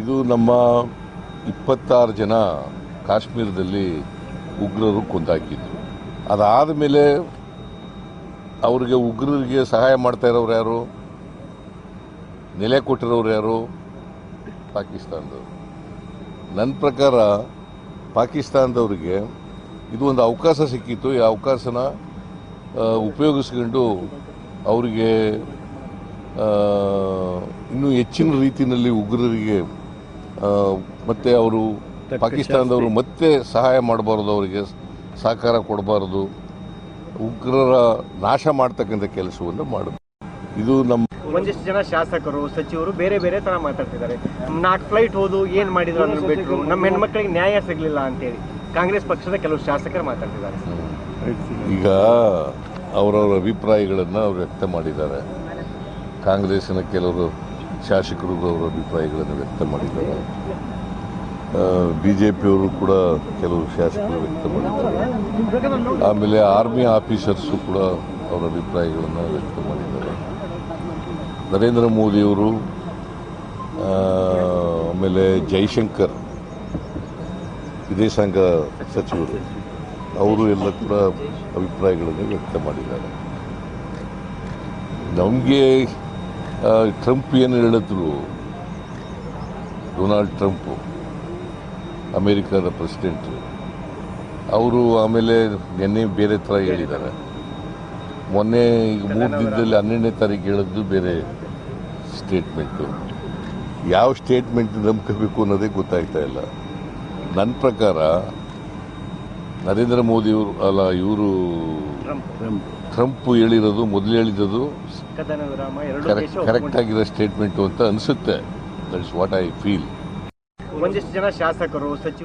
ಇದು ನಮ್ಮ 26 ಜನ ಕಾಶ್ಮೀರದಲ್ಲಿ ಉಗ್ರರು ಕೊಂದಾಕಿದ್ರು. ಅದಾದ ಮೇಲೆ ಉಗ್ರರಿಗೆ ಸಹಾಯ ಮಾಡ್ತಾ ಇರೋರು ಯಾರು, ನೆಲೆ ಕೊಟ್ಟಿರೋರು ಯಾರು? ಪಾಕಿಸ್ತಾನದವರು. ನನ್ನ ಪ್ರಕಾರ ಪಾಕಿಸ್ತಾನದವ್ರಿಗೆ ಇದು ಒಂದು ಅವಕಾಶ ಸಿಕ್ಕಿತ್ತು. ಈ ಅವಕಾಶನ ಉಪಯೋಗಿಸ್ಕೊಂಡು ಅವರಿಗೆ ಇನ್ನೂ ಹೆಚ್ಚಿನ ರೀತಿಯಲ್ಲಿ ಉಗ್ರರಿಗೆ ಮತ್ತೆ ಅವರು ಪಾಕಿಸ್ತಾನದವರು ಮತ್ತೆ ಸಹಾಯ ಮಾಡಬಾರ್ದು, ಅವರಿಗೆ ಸಹಕಾರ ಕೊಡಬಾರ್ದು, ಉಗ್ರರ ನಾಶ ಮಾಡ್ತಕ್ಕಂಥ ಕೆಲಸವನ್ನು ಮಾಡಬೇಕು. ಇದು ನಮ್ಮ ಒಂದಿಷ್ಟು ಜನ ಶಾಸಕರು ಸಚಿವರು ಬೇರೆ ಬೇರೆ ತರ ಮಾತಾಡ್ತಿದ್ದಾರೆ. 4 ಫ್ಲೈಟ್ ಹೋದು ಏನ್ ಮಾಡಿದ್ರು ಅದನ್ನ ಬಿಟ್ಟರು, ನಮ್ಮ ಹೆಣ್ಮಕ್ಳಿಗೆ ನ್ಯಾಯ ಸಿಗ್ಲಿಲ್ಲ ಅಂತೇಳಿ ಕಾಂಗ್ರೆಸ್ ಪಕ್ಷದ ಕೆಲವು ಶಾಸಕರು ಮಾತಾಡ್ತಿದ್ದಾರೆ. ಈಗ ಅವರವರ ಅಭಿಪ್ರಾಯಗಳನ್ನು ಅವರು ವ್ಯಕ್ತ ಮಾಡಿದ್ದಾರೆ. ಕಾಂಗ್ರೆಸ್ಸಿನ ಕೆಲವರು ಶಾಸಕರು ಅವರ ಅಭಿಪ್ರಾಯಗಳನ್ನು ವ್ಯಕ್ತ ಮಾಡಿದ್ದಾರೆ. BJPಯವರು ಕೂಡ ಕೆಲವು ಶಾಸಕರು ವ್ಯಕ್ತ ಮಾಡಿದ್ದಾರೆ. ಆಮೇಲೆ ಆರ್ಮಿ ಆಫೀಸರ್ಸು ಕೂಡ ಅವರ ಅಭಿಪ್ರಾಯಗಳನ್ನು ವ್ಯಕ್ತ ಮಾಡಿದ್ದಾರೆ. ನರೇಂದ್ರ ಮೋದಿಯವರು, ಆಮೇಲೆ ಜೈಶಂಕರ್ ವಿದೇಶಾಂಗ ಸಚಿವರು, ಅವರು ಎಲ್ಲ ಕೂಡ ಅಭಿಪ್ರಾಯಗಳನ್ನು ವ್ಯಕ್ತ ಮಾಡಿದ್ದಾರೆ. ನಮಗೆ ಟ್ರಂಪ್ ಏನು ಹೇಳಿದ್ರು, ಡೊನಾಲ್ಡ್ ಟ್ರಂಪ್ ಅಮೇರಿಕಾದ ಪ್ರೆಸಿಡೆಂಟು, ಅವರು ಆಮೇಲೆ ನಿನ್ನೆ ಬೇರೆ ಥರ ಹೇಳಿದ್ದಾರೆ. ಮೊನ್ನೆ ಈಗ 3 ದಿನದಲ್ಲಿ 12ನೇ ತಾರೀಕು ಹೇಳಿದ್ದು ಬೇರೆ ಸ್ಟೇಟ್ಮೆಂಟು. ಯಾವ ಸ್ಟೇಟ್ಮೆಂಟ್ ನಂಬ್ಕೋಬೇಕು ಅನ್ನೋದೇ ಗೊತ್ತಾಗ್ತಾ ಇಲ್ಲ. ನನ್ನ ಪ್ರಕಾರ ನರೇಂದ್ರ ಮೋದಿಯವರು ಇವರು ಟ್ರಂಪ್ ಹೇಳಿರೋದು, ಮೊದಲು ಹೇಳಿದ್ದು ಕರೆಕ್ಟ್ ಆಗಿರೋ ಸ್ಟೇಟ್ಮೆಂಟು ಅಂತ ಅನಿಸುತ್ತೆ. That's what I feel. ಒಂದಿಷ್ಟು ಜನ ಶಾಸಕರು ಸಚಿವರು